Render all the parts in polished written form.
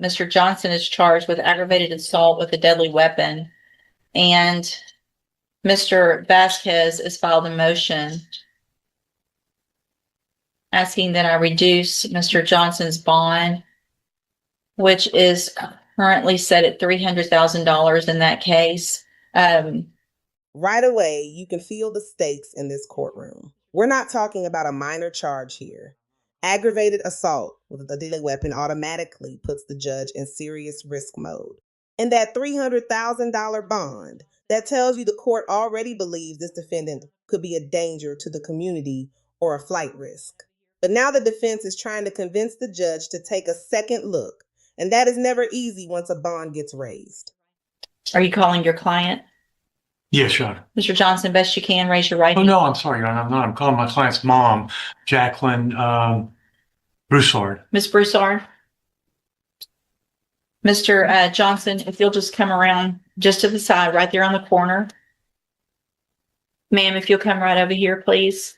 Mr. Johnson is charged with aggravated assault with a deadly weapon, and Mr. Vasquez has filed a motion asking that I reduce Mr. Johnson's bond, which is currently set at $300,000 in that case. Right away, you can feel the stakes in this courtroom. We're not talking about a minor charge here. Aggravated assault with a deadly weapon automatically puts the judge in serious risk mode. And that $300,000 bond, that tells you the court already believes this defendant could be a danger to the community or a flight risk. But now the defense is trying to convince the judge to take a second look, and that is never easy once a bond gets raised. Are you calling your client? Yes, Your Honor. Mr. Johnson, best you can, raise your right Oh, hand. no, I'm sorry, Your Honor. I'm not. I'm calling my client's mom, Jacqueline Broussard. Ms. Broussard? Mr. Johnson, if you'll just come around just to the side, right there on the corner. Ma'am, if you'll come right over here, please.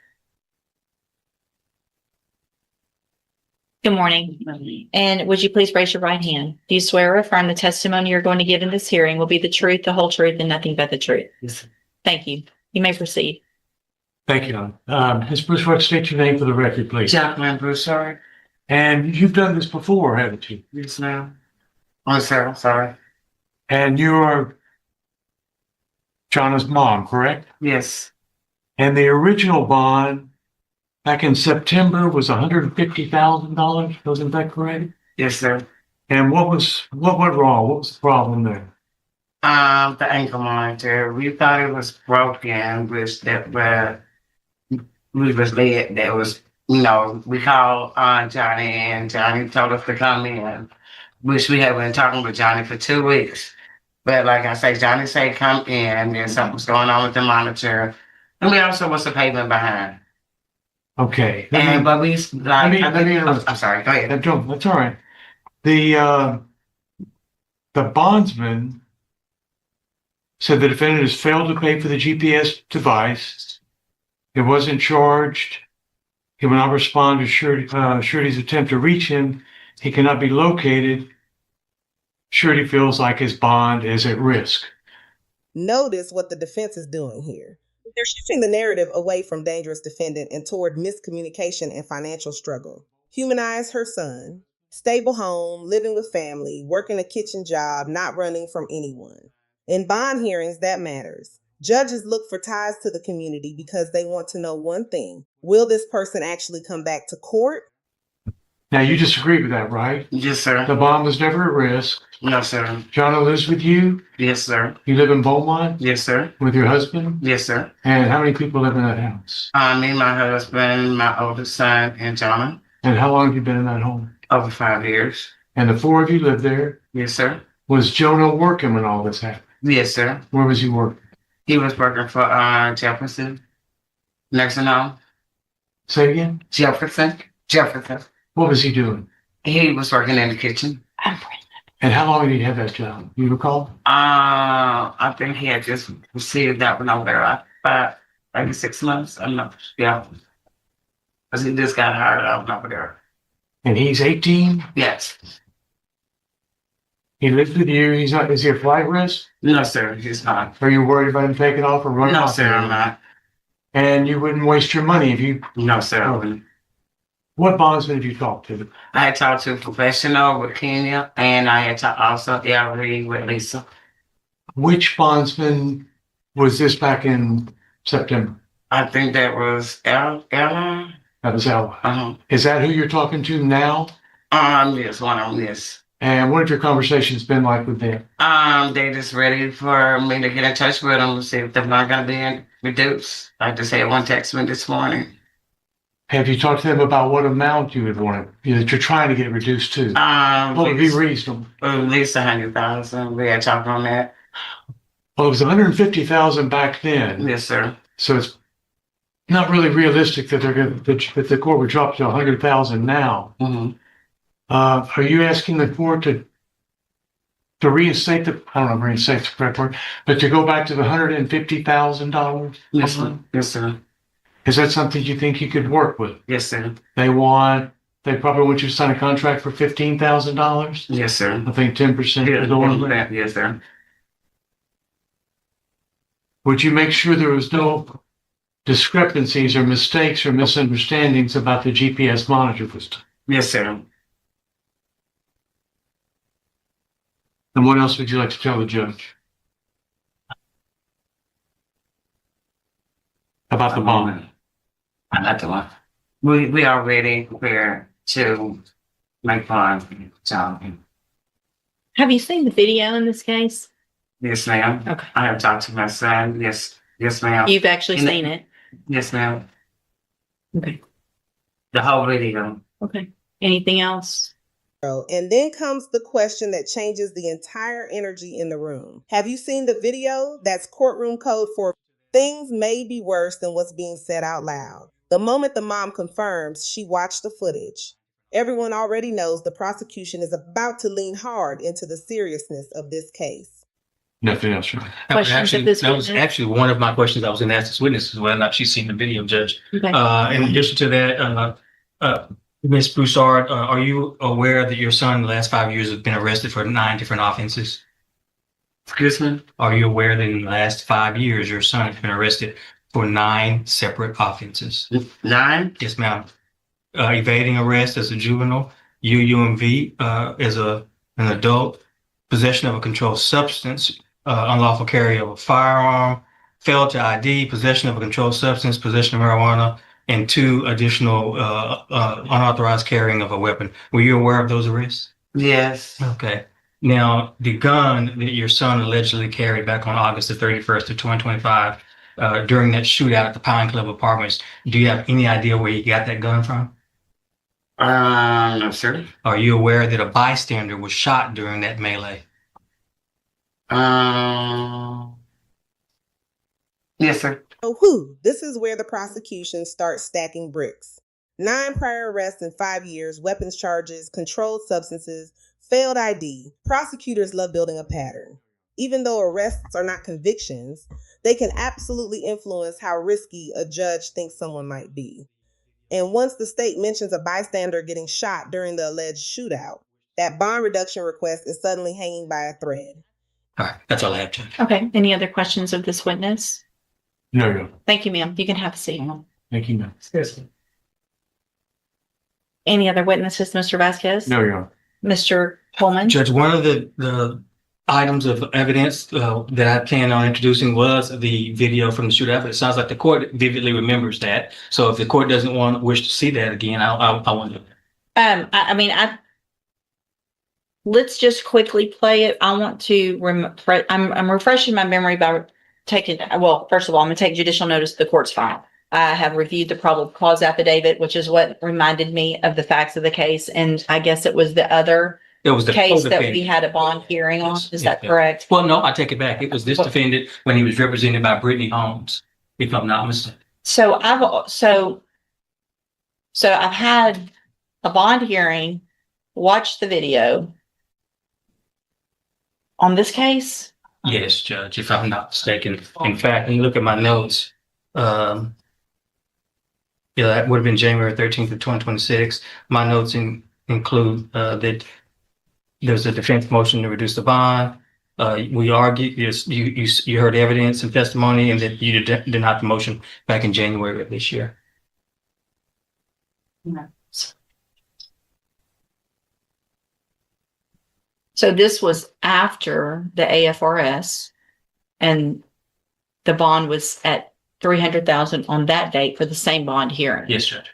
Good morning. And would you please raise your right hand? Do you swear or affirm the testimony you're going to give in this hearing will be the truth, the whole truth, and nothing but the truth? Yes. Thank you. You may proceed. Thank you, Your Honor. Ms. Broussard, state your name for the record, please. Jacqueline Broussard. And you've done this before, haven't you? Yes, ma'am. Oh, sir, sorry. And you are Jonah's mom, correct? Yes. And the original bond back in September was $150,000. Wasn't that correct? Yes, sir. And what went wrong? What was the problem there? The ankle monitor. We thought it was broken, which we was led. That was, we called Johnny, and Johnny told us to come in, which we had been talking with Johnny for 2 weeks. But like I say, Johnny said come in, and something was going on with the monitor, and we also was a payment behind. Okay. But we let me interrupt. I'm sorry. Go ahead. That's all right. The bondsman said the defendant has failed to pay for the GPS device. It wasn't charged. He will not respond to surety's attempt to reach him. He cannot be located. Surety feels like his bond is at risk. Notice what the defense is doing here. They're shifting the narrative away from dangerous defendant and toward miscommunication and financial struggle. Humanize her son, stable home, living with family, working a kitchen job, not running from anyone. In bond hearings, that matters. Judges look for ties to the community because they want to know one thing. Will this person actually come back to court? Now, you disagree with that, right? Yes, sir. The bond was never at risk. No, sir. Jonah lives with you? Yes, sir. You live in Beaumont? Yes, sir. With your husband? Yes, sir. And how many people live in that house? Me, my husband, my oldest son, and Jonah. And how long have you been in that home? Over 5 years. And the four of you live there? Yes, sir. Was Jonah working when all this happened? Yes, sir. Where was he working? He was working for Jefferson nursing home. Say again? Jefferson. What was he doing? He was working in the kitchen. And how long did he have that job? You recall? I think he had just received that one over there about maybe 6 months. I'm not, yeah. Because he just got hired out over there. And he's 18? Yes. He lives with you. He's not, is he a flight risk? No, sir, he's not. Are you worried about him taking off or running No, off? sir, I'm not. And you wouldn't waste your money if you... No, sir, I wouldn't. What bondsman have you talked to? I had talked to a professional with Kenya, and I had talked also with Lisa. Which bondsman was this back in September? I think that was Ella. That was Ella. Is that who you're talking to now? Yes, one of them, yes. And what have your conversations been like with them? They just ready for me to get in touch with them to see if they're not going to be reduced. I just had one text me this morning. Have you talked to them about what amount you would want that you're trying to get reduced to? What would be reasonable? At least 100,000. We had talked on that. Well, it was 150,000 back then. Yes, sir. So it's not really realistic that that the court would drop to 100,000 now. Mm-hmm. Are you asking the court to reinstate I don't know if reinstate the correct word, but to go back to the $150,000? Yes, sir. Yes, sir. Is that something you think you could work with? Yes, sir. They want they probably want you to sign a contract for $15,000. Yes, sir. I think 10% is on that. Yes, sir. Would you make sure there was no discrepancies or mistakes or misunderstandings about the GPS monitor system? Yes, sir. And what else would you like to tell the judge? About the bond? I like the one. We are ready prepared to make fun. So, Have you seen the video in this case? yes, ma'am. Okay. I have talked to my son. Yes, yes, ma'am. You've actually And- seen it? Yes, ma'am. Okay. The whole video. Okay. Anything else? And then comes the question that changes the entire energy in the room. Have you seen the video? That's courtroom code for things may be worse than what's being said out loud. The moment the mom confirms she watched the footage, everyone already knows the prosecution is about to lean hard into the seriousness of this case. Nothing else, right? Questions of this That was witness? actually one of my questions I was going to ask this witness is whether or not she's seen the video, Judge. Okay. In addition to that, Ms. Broussard, are you aware that your son in the last 5 years has been arrested for 9 different offenses? Excuse me? Are you aware that in the last 5 years, your son has been arrested for 9 separate offenses? 9? Yes, ma'am. Evading arrest as a juvenile, UUMV as an adult, possession of a controlled substance, unlawful carry of a firearm, failed to ID, possession of a controlled substance, possession of marijuana, and 2 additional unauthorized carrying of a weapon. Were you aware of those arrests? Yes. Okay. Now, the gun that your son allegedly carried back on August the 31st of 2025, during that shootout at the Pine Club Apartments, do you have any idea where he got that gun from? No, sir. Are you aware that a bystander was shot during that melee? Yes, sir. So this is where the prosecution starts stacking bricks. 9 prior arrests in 5 years, weapons charges, controlled substances, failed ID. Prosecutors love building a pattern. Even though arrests are not convictions, they can absolutely influence how risky a judge thinks someone might be. And once the state mentions a bystander getting shot during the alleged shootout, that bond reduction request is suddenly hanging by a thread. All right, that's all I have, Judge. Okay. Any other questions of this witness? No, no. Thank you, ma'am. You can have a seat. Thank you, no. Any other witnesses, Mr. Vasquez? No, no. Mr. Pullman? Judge, one of the items of evidence that I planned on introducing was the video from the shootout. It sounds like the court vividly remembers that. So if the court doesn't wish to see that again, I want to. Let's just quickly play it. I want to, I'm refreshing my memory by taking, well, first of all, I'm going to take judicial notice of the court's file. I have reviewed the probable cause affidavit, which is what reminded me of the facts of the case. And I guess it was the other It was the case that co-defendant. we had a bond hearing on. Yes, Is yeah, that yeah. correct? Well, no, I take it back. It was this defendant when he was represented by Brittany Holmes, if I'm not mistaken. So I've had a bond hearing, watched the video on this case. Yes, Judge, if I'm not mistaken. In fact, when you look at my notes, yeah, that would have been January 13th of 2026. My notes include that there's a defense motion to reduce the bond. We argued, yes, you heard evidence and testimony, and that you denied the motion back in January of this year. So this was after the AFRS, and the bond was at 300,000 on that date for the same bond hearing. Yes, Judge.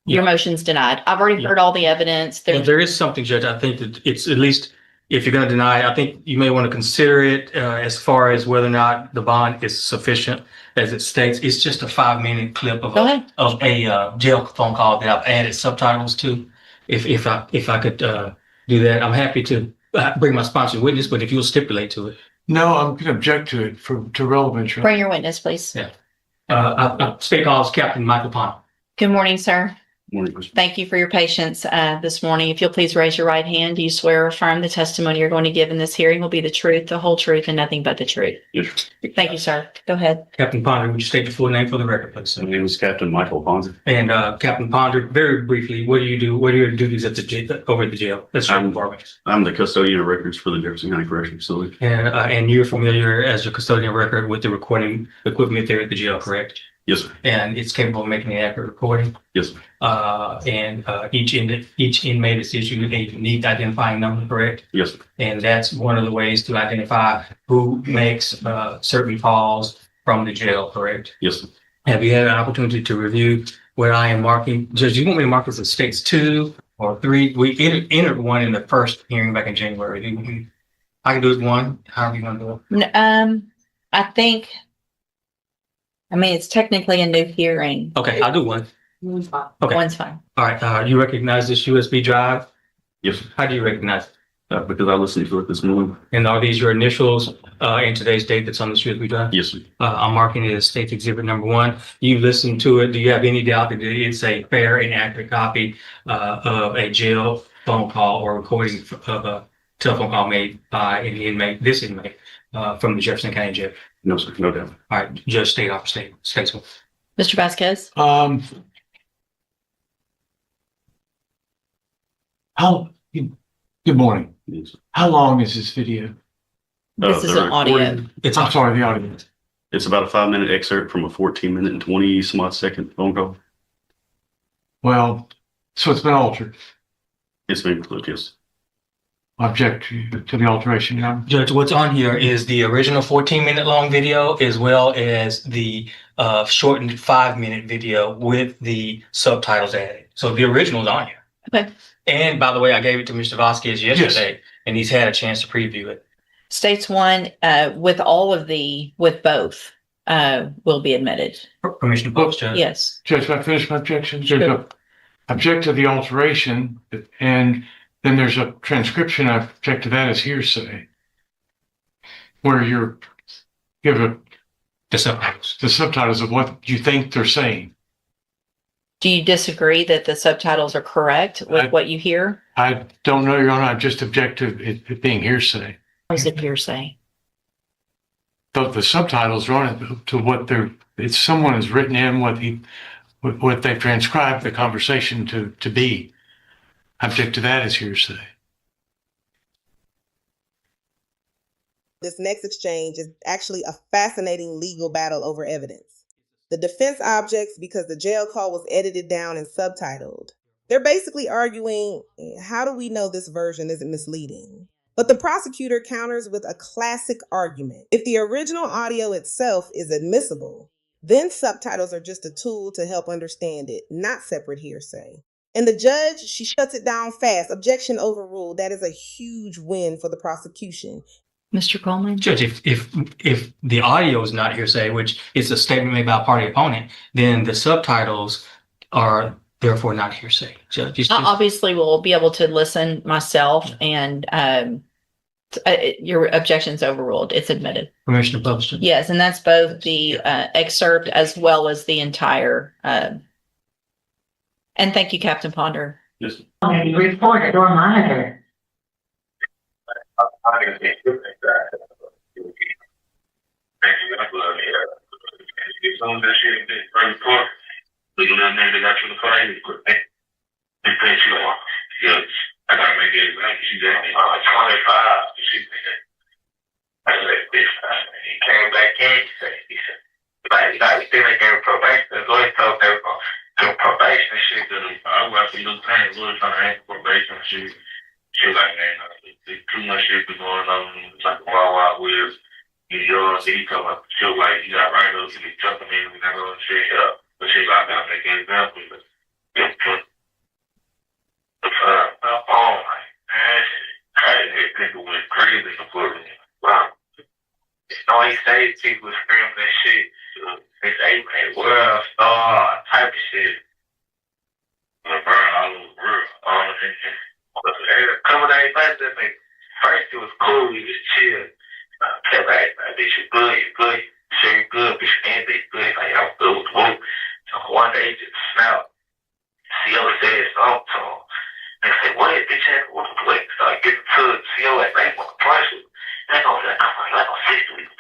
Your motion's denied. I've already heard all the evidence. Well, there is something, Judge. I think that it's at least, if you're going to deny it, I think you may want to consider it as far as whether or not the bond is sufficient. As it states, it's just a 5-minute clip of Go ahead. a jail phone call that I've added subtitles to. If I could do that, I'm happy to bring my sponsored witness. But if you'll stipulate to it, No, I'm going to object to it to relevance. Bring your witness, please. Yeah. I state calls Captain Michael Palmer. Good morning, sir. Morning, Mr. Thank you for your patience this morning. If you'll please raise your right hand. Do you swear or affirm the testimony you're going to give in this hearing will be the truth, the whole truth, and nothing but the truth? Yes, sir. Thank you, sir. Go ahead. Captain Ponder, would you state the full name for the record, please? My name is Captain Michael Ponzi. And Captain Ponder, very briefly, what do you do? What are your duties at the jail, over at the jail? That's your department. I'm the custodian of records for the Jefferson County Correctional Facility. And you're familiar as your custodian record with the recording equipment there at the jail, correct? Yes, sir. And it's capable of making an accurate recording. Yes, sir. Each inmate is issued a unique identifying number, correct? Yes, sir. And that's one of the ways to identify who makes certain calls from the jail, correct? Yes, sir. Have you had an opportunity to review where I am marking? Judge, you want me to mark this as states 2 or 3? We entered one in the first hearing back in January. I can do it 1. However you want to do it. I mean, it's technically a new hearing. Okay, I'll do 1. Okay. One's fine. All right. You recognize this USB drive? Yes, sir. How do you recognize it? Because I listened to it this morning. And are these your initials in today's date that's on the USB drive? Yes, sir. I'm marking it as State's Exhibit number 1. You listened to it. Do you have any doubt that it's a fair and accurate copy of a jail phone call or recording of a telephone call made by an inmate, this inmate, from the Jefferson County Jail? No, sir. No doubt. All right, Judge, state off state. Statesman. Mr. Vasquez? Good morning. Yes, sir. How long is this video? This is the an audio. recording, I'm sorry, the audio. It's about a 5-minute excerpt from a 14-minute and 20 some odd second phone call. Well, so it's been altered. It's been included, yes. Object to the alteration, Your Honor. Judge, what's on here is the original 14-minute long video as well as the shortened 5-minute video with the subtitles added. So the original's on here. Okay. And by the way, I gave it to Mr. Vasquez yesterday, and he's had a chance to preview it. States 1, with both, will be admitted. Permission to post, Judge? Yes. Judge, if I finish my objection? Sure. There's a object to the alteration, and then there's a transcription. I object to that as hearsay, where you give The subtitles. the subtitles of what you think they're saying. Do you disagree that the subtitles are correct with what you hear? I don't know, Your Honor. I just object to it being hearsay. Or is it hearsay? The subtitles are on it to what it's someone has written in what they've transcribed the conversation to be. I object to that as hearsay. This next exchange is actually a fascinating legal battle over evidence. The defense objects because the jail call was edited down and subtitled. They're basically arguing, how do we know this version isn't misleading? But the prosecutor counters with a classic argument. If the original audio itself is admissible, then subtitles are just a tool to help understand it, not separate hearsay. And the judge, she shuts it down fast. Objection overruled. That is a huge win for the prosecution. Mr. Coleman? Judge, if the audio is not hearsay, which is a statement made by a party opponent, then the subtitles are therefore not hearsay. Judge, I obviously will be able to listen myself, and your objection's overruled. It's admitted. permission to publish it. Yes, and that's both the excerpt as well as the entire. And thank you, Captain Ponder. Yes, sir. Reported or monitored. Came back in, he said, like, still ain't gave probation. The lawyer told them, do probation shit. I was like, look, I ain't really trying to ask probation shit. She was like, man, there's too much shit been going on. It's like a wild, wild west. He told me, she was like, you got right up, you be jumping in, and that little shit up. But she like, I gotta make an example. But, oh my, man, that nigga went crazy for me. Wow. No, he saved people screaming that shit. They say, man, world star type of shit. Burn all over the world. Coming out like that, man. First it was cool, he was chill. Kept like, bitch, you good, you good. Sure you good, bitch, and they good. Like, I'm good with whoop. So one day, just snapped. See, see your ass, they want to punch you. They gonna like a 6 weeks.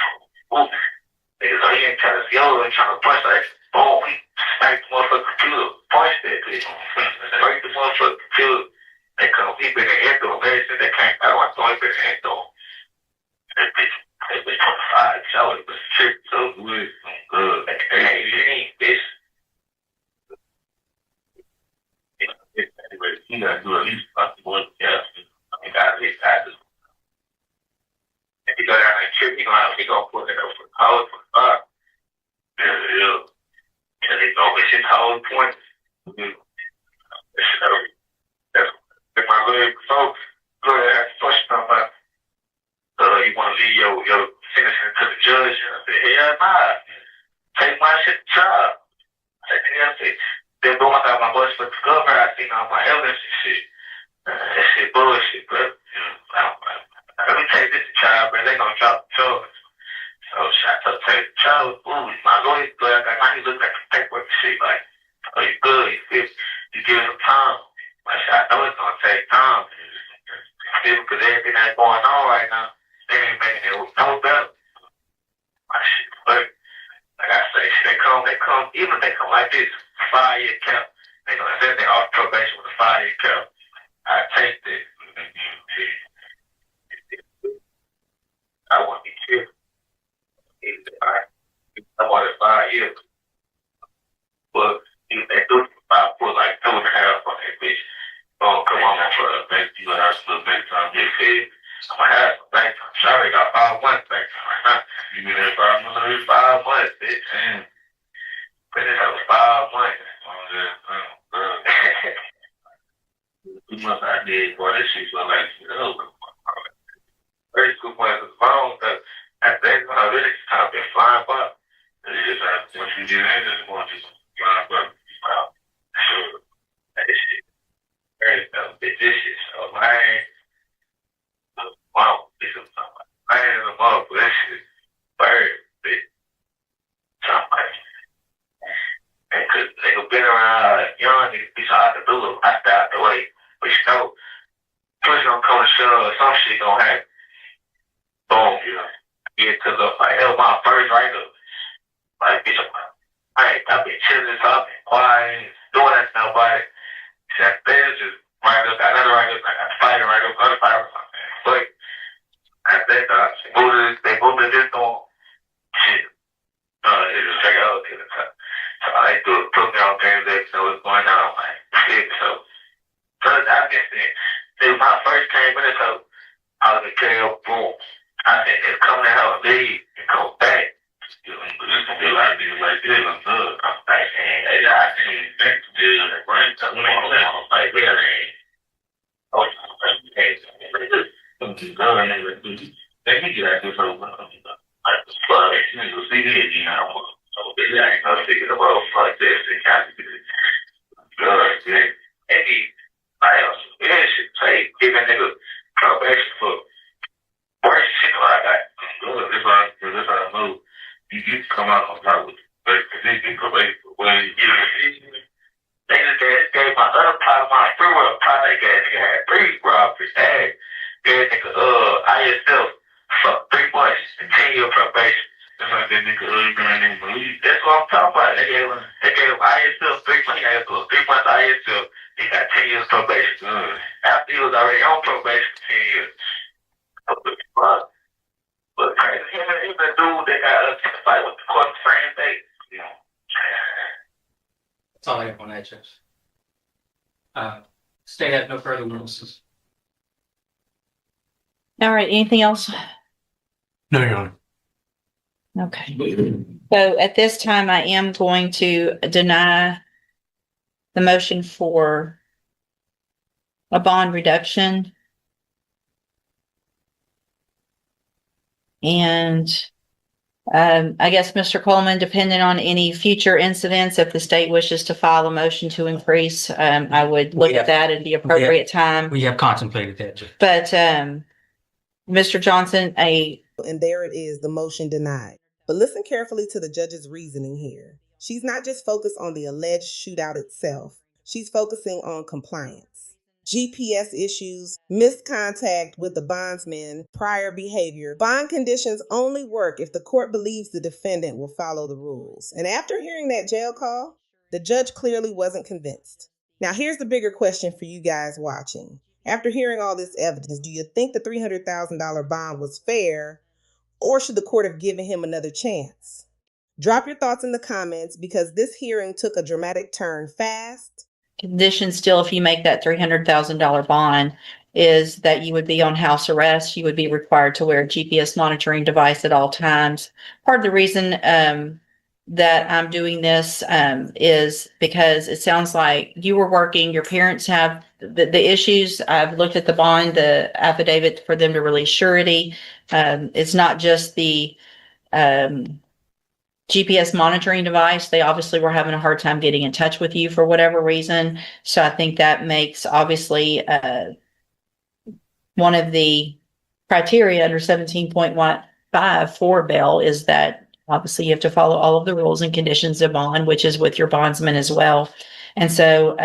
Niggas, so he ain't trying to see your ass, trying to punch like, boom, he smacked the motherfucking computer, punched that bitch. Break the motherfucking computer. They come, he been in the door, man, since they came out, I thought he been in the door. That bitch on the side, show it, but shit, so good, good. Like, hey, bitch. Anyway, you gotta do at least fucking one, yeah. I mean, that's his taxes. If he go down and trip, he gonna put it up for college for five. Yeah. And they go, it's his whole point. That's my little folks. Go ahead, ask the question about, you wanna leave your sentencing to the judge? And I said, hell nah. Take my shit to trial. I said, hell, then going out my bus for the governor, I seen all my evidence and shit. That shit bullshit, bro. Let me take this to trial, bro. They gonna drop the charge. So shot up, take the charge. Ooh, my lawyer good. Now he look at the paperwork and shit like, oh, you good? You give him time. Like, I know it's gonna take time. Still, because everything that's going on right now, they ain't making it no better. My shit, but like I say, they come, even if they come like this, 5-year cap, they gonna say they off probation with a 5-year cap. I take that. I want to be careful. I want it 5 years. But if they do it for 5, put like 2.5 on that bitch. Oh, come on, my brother. Thank you. I have some bank time. Get fed. I'm gonna have some bank time. Sorry, I got 5 months bank time right now. You mean that 5 months? 5 months, bitch. Damn. But this was 5 months. 2 months I did, boy, this shit felt like shit over. 32 months of the phone, but at that time, I really just kind of been flying by. It's just like, once you get in, just want to flying by. Wow. Sure. That shit. Very dumb, bitch. This shit so lame. Wow. This is something. I ain't a mother, but that shit. Very bitch. Something. And cause they been around young niggas, it's hard to do it. I stay out the way. But you know, push gonna come to shove, some shit gonna happen. Boom, you know. Yeah, cause like, that was my first write-up. Like, bitch, I've been chilling, so I've been quiet, doing that to nobody. That bitch just write up, got another write-up, I got fighting write-up, other fight or something. But at that time, they moved to this door. Shit. It was straight out to the top. So I put me on games that so what's going on. Like, shit, so I guess it was my first 10 minutes, so I was in KO, boom. I said, it's coming to hell, leave and go back. There's gonna be a lot of niggas like this, I'm good. I'm like, hey, I can't back to this, right? So when they go, like, yeah, oh, they can get out this whole like, the flood, niggas see this, you know. So they ain't gonna figure the world like this, they can't do it. Good, yeah. And I also, shit, say, giving niggas probation for worse shit like that. Good, this is how I move. You come out on top with it. But they get probation for when you get it. They just gave my other part of my free world part, they had 3 robberies. Hey, gave nigga, ISL, fuck 3 months and 10-year probation. That's like that nigga, you can't even believe. That's what I'm talking about. They gave him ISL 3 months, 3 months ISL. He got 10 years probation. After he was already on probation for 10 years. But crazy, him and the dude that got testified with the court the same day. You know. That's all I have on that, Judge. State has no further witnesses. All right, anything else? No, Your Honor. Okay. So at this time, I am going to deny the motion for a bond reduction. And I guess, Mr. Coleman, depending on any future incidents, if the state wishes to file a motion to increase, I would look at that at the appropriate time. We have contemplated that, Judge. But Mr. Johnson, And there it is, the motion denied. But listen carefully to the judge's reasoning here. She's not just focused on the alleged shootout itself. She's focusing on compliance. GPS issues, missed contact with the bondsman, prior behavior. Bond conditions only work if the court believes the defendant will follow the rules. And after hearing that jail call, the judge clearly wasn't convinced. Now, here's the bigger question for you guys watching. After hearing all this evidence, do you think the $300,000 bond was fair, or should the court have given him another chance? Drop your thoughts in the comments, because this hearing took a dramatic turn fast. Condition still, if you make that $300,000 bond, is that you would be on house arrest. You would be required to wear a GPS monitoring device at all times. Part of the reason that I'm doing this is because it sounds like you were working, your parents have the issues. I've looked at the bond, the affidavit for them to release surety. It's not just the GPS monitoring device. They obviously were having a hard time getting in touch with you for whatever reason. So I think that makes obviously one of the criteria under 17.15 for bail is that obviously you have to follow all of the rules and conditions of bond, which is with your bondsman as well. And so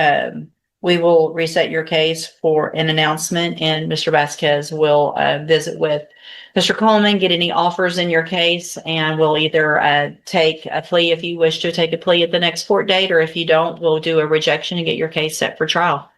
we will reset your case for an announcement, and Mr. Vasquez will visit with Mr. Coleman, get any offers in your case, and we'll either take a plea if you wish to take a plea at the next court date, or if you don't, we'll do a rejection and get your case set for trial.